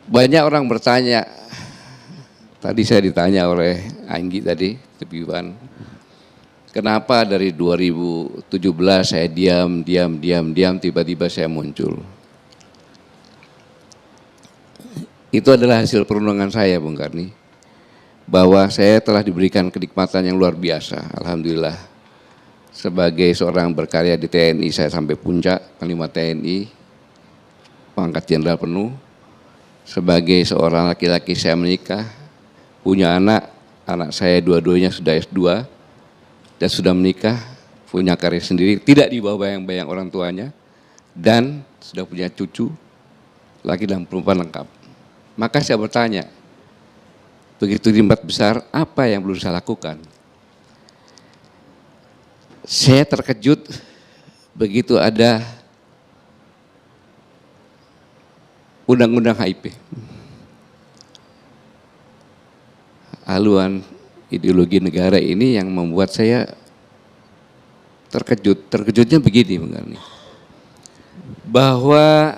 Banyak orang bertanya, tadi saya ditanya oleh Anggi tadi, Tepiwan, kenapa dari 2017 saya diam, tiba-tiba saya muncul. Itu adalah hasil perundangan saya, Bung Karni, bahwa saya telah diberikan kenikmatan yang luar biasa, alhamdulillah. Sebagai seorang berkarya di TNI, saya sampai puncak, Panglima TNI, pangkat jenderal penuh. Sebagai seorang laki-laki saya menikah, punya anak saya dua-duanya sudah S2 dan sudah menikah, punya karya sendiri, tidak di bawah bayang-bayang orang tuanya, dan sudah punya cucu, laki dan perempuan lengkap. Maka saya bertanya, begitu nikmat besar, apa yang belum saya lakukan? Saya terkejut begitu ada undang-undang HIP, haluan ideologi negara ini yang membuat saya terkejut. Terkejutnya begini, Bung Karni, bahwa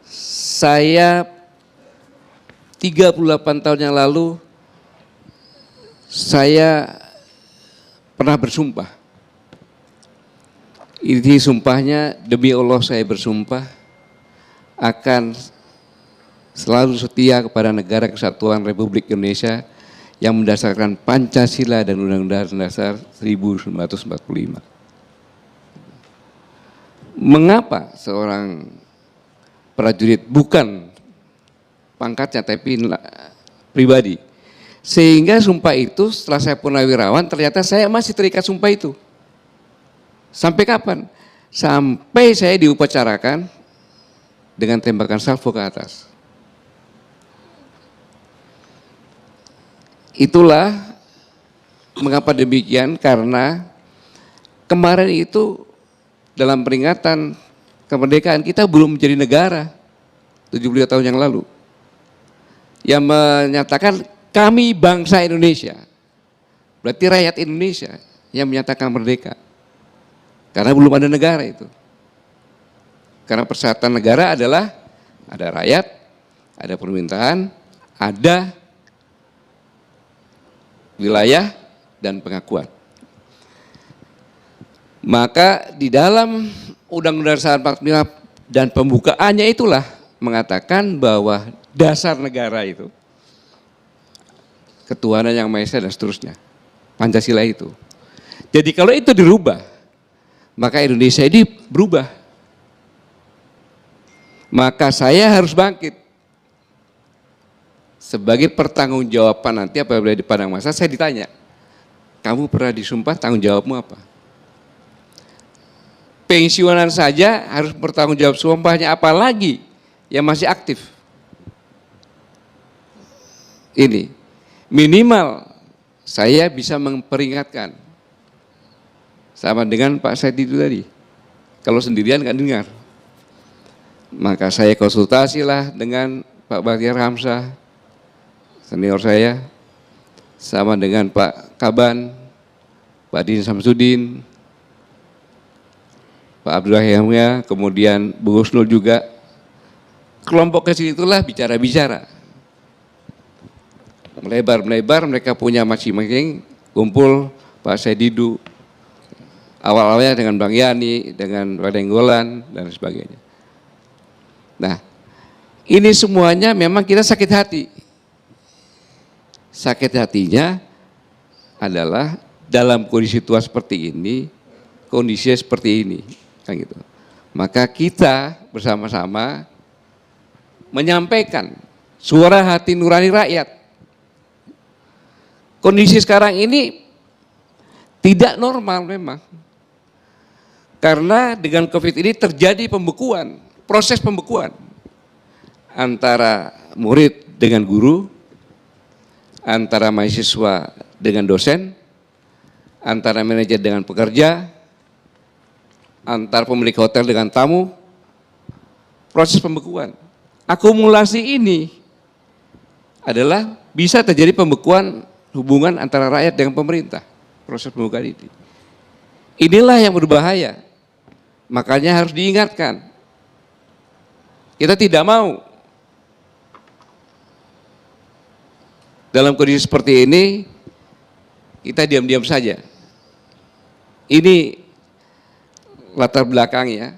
saya 38 tahun yang lalu saya pernah bersumpah. Ini sumpahnya, demi Allah saya bersumpah akan selalu setia kepada negara kesatuan Republik Indonesia yang mendasarkan Pancasila dan Undang-Undang Dasar 1945. Mengapa seorang prajurit, bukan pangkatnya tapi pribadi, sehingga sumpah itu setelah saya purnawirawan ternyata saya masih terikat sumpah itu. Sampai kapan? Sampai saya diupacarakan dengan tembakan salvo ke atas. Itulah mengapa demikian, karena kemarin itu dalam peringatan kemerdekaan kita belum menjadi negara 72 tahun yang lalu, yang menyatakan kami bangsa Indonesia, berarti rakyat Indonesia yang menyatakan merdeka, karena belum ada negara itu. Karena persyaratan negara adalah ada rakyat, ada pemerintahan, ada wilayah dan pengakuan. Maka di dalam Undang-Undang Dasar 45 dan pembukaannya itulah mengatakan bahwa dasar negara itu ketuhanan yang Maha Esa dan seterusnya, Pancasila itu. Jadi kalau itu dirubah, maka Indonesia ini berubah. Maka saya harus bangkit sebagai pertanggungjawaban nanti apabila di padang masa saya ditanya, kamu pernah disumpah, tanggung jawabmu apa? Pensiunan saja harus bertanggung jawab sumpahnya, apalagi yang masih aktif. Ini minimal saya bisa memperingatkan, sama dengan Pak Said itu tadi. Kalau sendirian nggak dengar. Maka saya konsultasilah dengan Pak Bahtiar Hamzah, senior saya, sama dengan Pak Kaban, Pak Din Samsudin, Pak Abdurrahim, kemudian Bu Husnul juga. Kelompok kecil itulah bicara-bicara. Melebar-melebar, mereka punya masing-masing, kumpul Pak Saididu, awal-awalnya dengan Bang Yani, dengan Pak Denggolan, dan sebagainya. Nah, ini semuanya memang kita sakit hati. Sakit hatinya adalah dalam kondisi situasi seperti ini, kondisi seperti ini, kan gitu. Maka kita bersama-sama menyampaikan suara hati nurani rakyat. Kondisi sekarang ini tidak normal memang. Karena dengan COVID ini terjadi pembekuan, proses pembekuan antara murid dengan guru, antara mahasiswa dengan dosen, antara manajer dengan pekerja, antar pemilik hotel dengan tamu. Proses pembekuan, akumulasi ini adalah bisa terjadi pembekuan hubungan antara rakyat dengan pemerintah. Proses pembekuan ini, inilah yang berbahaya. Makanya harus diingatkan. Kita tidak mau dalam kondisi seperti ini kita diam-diam saja. Ini latar belakangnya.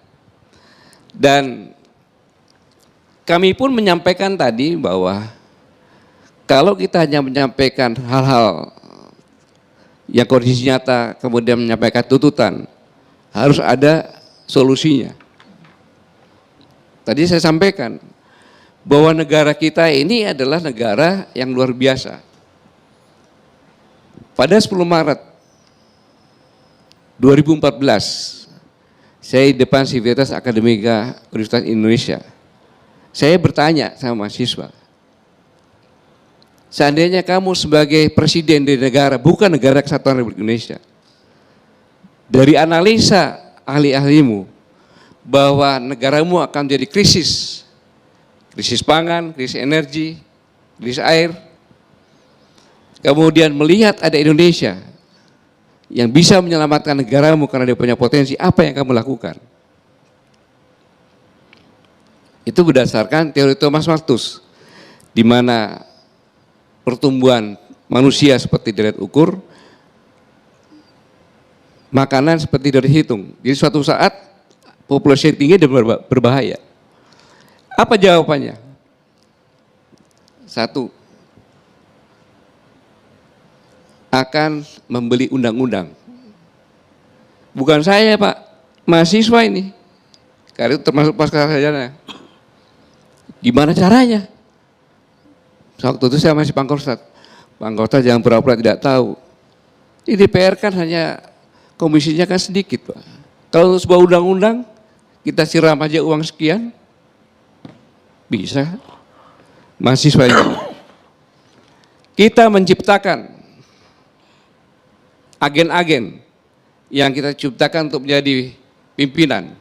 Dan kami pun menyampaikan tadi bahwa kalau kita hanya menyampaikan hal-hal yang kondisi nyata, kemudian menyampaikan tuntutan, harus ada solusinya. Tadi saya sampaikan bahwa negara kita ini adalah negara yang luar biasa. Pada 10 Maret 2014, saya di depan Sivitas Akademika Universitas Indonesia, saya bertanya sama mahasiswa, seandainya kamu sebagai presiden di negara, bukan negara kesatuan Republik Indonesia, dari analisa ahli-ahlimu bahwa negaramu akan menjadi krisis pangan, krisis energi, krisis air, kemudian melihat ada Indonesia yang bisa menyelamatkan negaramu karena dia punya potensi, apa yang kamu lakukan? Itu berdasarkan teori Thomas Malthus, di mana pertumbuhan manusia seperti deret ukur, makanan seperti dari hitung. Jadi suatu saat populasi tinggi dan berbahaya. Apa jawabannya? Satu, akan membeli undang-undang. Bukan saya Pak, mahasiswa ini. Karena itu termasuk pasca sarjana. Gimana caranya? Waktu itu saya masih Pangkostrat. Pangkostrat jangan pura-pura tidak tahu. Di DPR kan hanya komisinya kan sedikit Pak. Kalau sebuah undang-undang kita siram aja uang sekian, bisa. Mahasiswa ini. Kita menciptakan agen-agen yang kita ciptakan untuk menjadi pimpinan,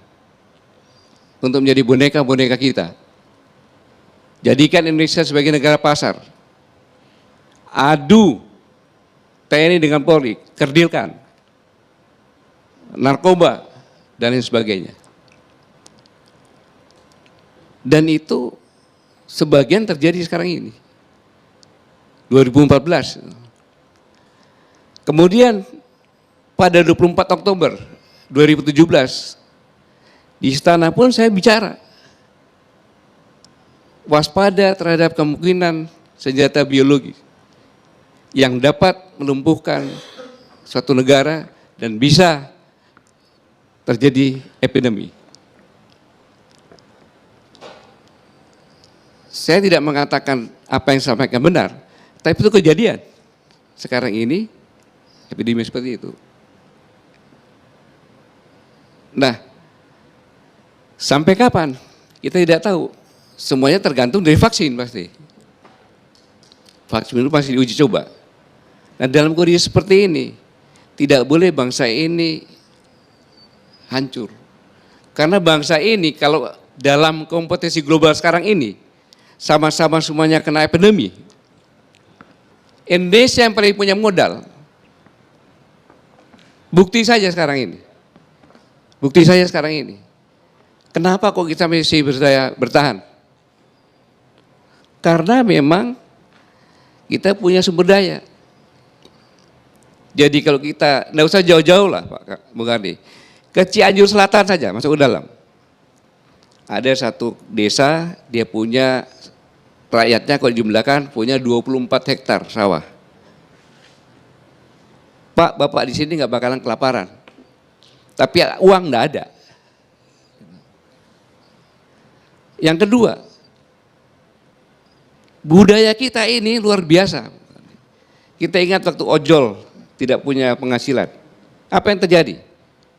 untuk menjadi boneka-boneka kita. Jadikan Indonesia sebagai negara pasar. Adu TNI dengan Polri, kerdilkan, narkoba, dan lain sebagainya. Dan itu sebagian terjadi sekarang ini. 2014. Kemudian pada 24 Oktober 2017 di istana pun saya bicara waspada terhadap kemungkinan senjata biologi yang dapat melumpuhkan suatu negara dan bisa terjadi epidemi. Saya tidak mengatakan apa yang saya sampaikan benar, tapi itu kejadian. Sekarang ini epidemi seperti itu. Nah, sampai kapan? Kita tidak tahu. Semuanya tergantung dari vaksin pasti. Vaksin itu masih diuji coba. Nah, dalam kondisi seperti ini, tidak boleh bangsa ini hancur. Karena bangsa ini kalau dalam kompetisi global sekarang ini, sama-sama semuanya kena epidemi. Indonesia yang paling punya modal. Bukti saja sekarang ini. Bukti saja sekarang ini. Kenapa kok kita masih bertahan? Karena memang kita punya sumber daya. Jadi kalau kita, tidak usah jauh-jauh lah Pak Bung Karni. Ke Cianjur Selatan saja, masuk ke dalam. Ada satu desa, dia punya, rakyatnya kalau dijumlahkan punya 24 hektar sawah. Pak, Bapak di sini nggak bakalan kelaparan. Tapi uang nggak ada. Yang kedua, budaya kita ini luar biasa. Kita ingat waktu ojol tidak punya penghasilan. Apa yang terjadi?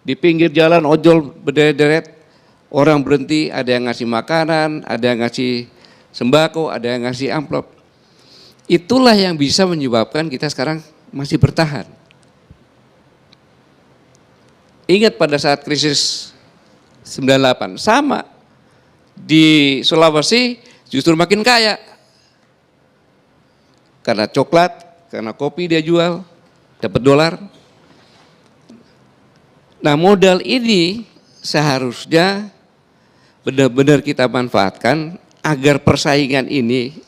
Di pinggir jalan ojol berderet-deret, orang berhenti, ada yang ngasih makanan, ada yang ngasih sembako, ada yang ngasih amplop. Itulah yang bisa menyebabkan kita sekarang masih bertahan. Ingat pada saat krisis 98, sama. Di Sulawesi justru makin kaya. Karena coklat, karena kopi dia jual, dapat dolar. Nah, modal ini seharusnya benar-benar kita manfaatkan agar persaingan ini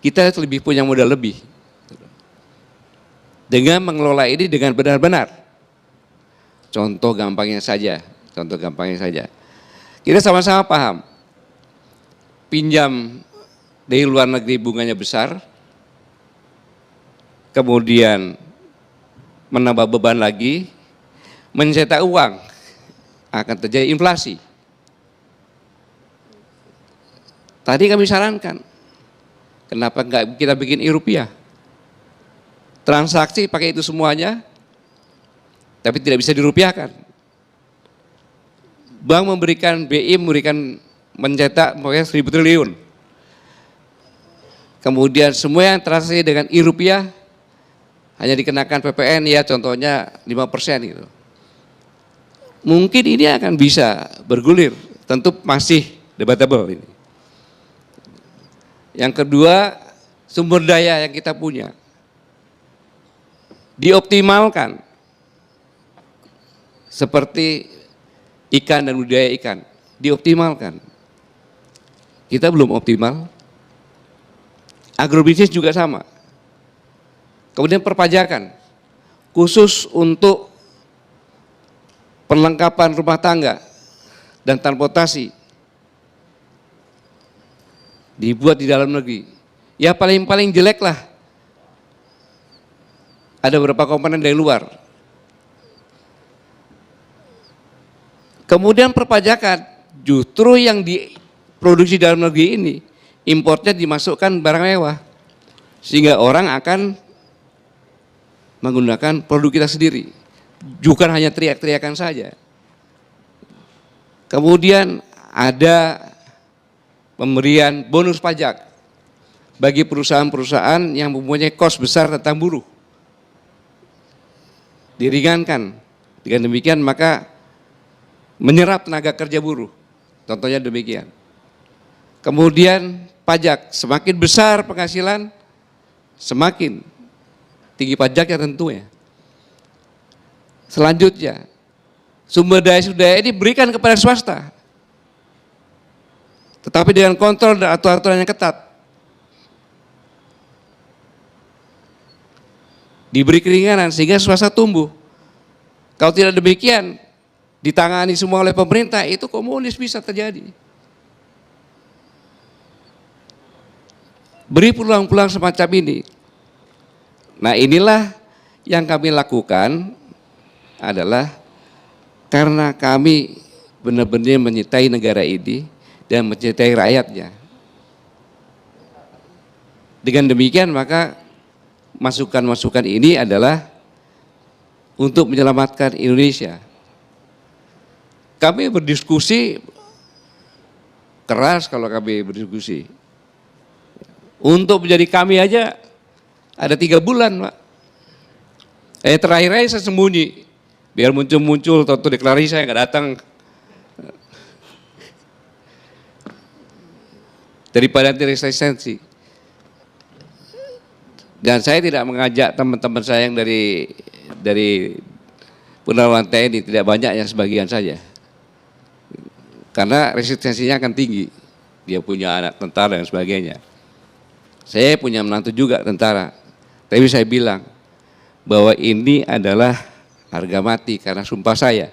kita lebih punya modal lebih. Dengan mengelola ini dengan benar-benar. Contoh gampangnya saja. Kita sama-sama paham. Pinjam dari luar negeri bunganya besar, kemudian menambah beban lagi, mencetak uang, akan terjadi inflasi. Tadi kami sarankan, kenapa enggak kita bikin e-rupiah? Transaksi pakai itu semuanya, tapi tidak bisa dirupiahkan. Bank memberikan, BI mencetak 1.000 triliun. Kemudian semua yang transaksi dengan e-rupiah hanya dikenakan PPN, ya contohnya 5% gitu. Mungkin ini akan bisa bergulir, tentu masih debatable ini. Yang kedua, sumber daya yang kita punya dioptimalkan seperti ikan dan budidaya ikan, dioptimalkan. Kita belum optimal. Agrobisnis juga sama. Kemudian perpajakan, khusus untuk perlengkapan rumah tangga dan transportasi, dibuat di dalam negeri. Ya paling jelek lah, ada beberapa komponen dari luar. Kemudian perpajakan, justru yang diproduksi dalam negeri ini, importnya dimasukkan barang mewah. Sehingga orang akan menggunakan produk kita sendiri. Bukan hanya teriak-teriakan saja. Kemudian ada pemberian bonus pajak bagi perusahaan-perusahaan yang mempunyai kos besar tentang buruh. Diringankan. Dengan demikian maka menyerap tenaga kerja buruh. Contohnya demikian. Kemudian pajak, semakin besar penghasilan, semakin tinggi pajaknya tentunya. Selanjutnya, sumber daya ini berikan kepada swasta. Tetapi dengan kontrol dan aturan-aturan yang ketat. Diberi keringanan sehingga swasta tumbuh. Kalau tidak demikian, ditangani semua oleh pemerintah, itu komunis bisa terjadi. Beri peluang-peluang semacam ini. Nah inilah yang kami lakukan adalah karena kami benar-benar mencintai negara ini dan mencintai rakyatnya. Dengan demikian maka masukan-masukan ini adalah untuk menyelamatkan Indonesia. Kami berdiskusi keras kalau kami berdiskusi. Untuk menjadi kami aja ada 3 bulan, Pak. Terakhir aja saya sembunyi. Biar muncul-muncul, tentu deklarasi saya nggak datang. Daripada nanti resistensi. Dan saya tidak mengajak teman-teman saya yang dari Purnawirawan TNI, tidak banyak yang sebagian saja. Karena resistensinya akan tinggi. Dia punya anak tentara dan sebagainya. Saya punya menantu juga tentara. Tapi saya bilang bahwa ini adalah harga mati karena sumpah saya.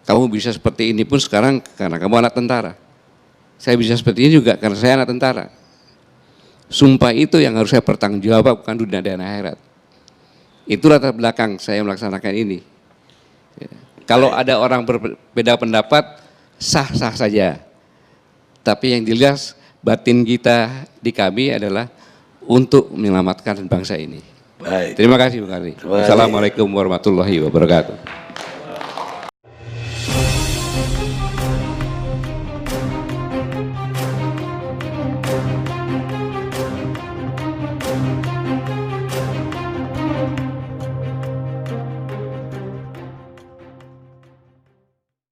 Kamu bisa seperti ini pun sekarang karena kamu anak tentara. Saya bisa seperti ini juga karena saya anak tentara. Sumpah itu yang harus saya pertanggungjawabkan dunia dan akhirat. Itulah latar belakang saya melaksanakan ini. Kalau ada orang berbeda pendapat, sah-sah saja. Tapi yang jelas batin kita di kami adalah untuk menyelamatkan bangsa ini. Baik. Terima kasih Bung Karni. Assalamualaikum warahmatullahi wabarakatuh.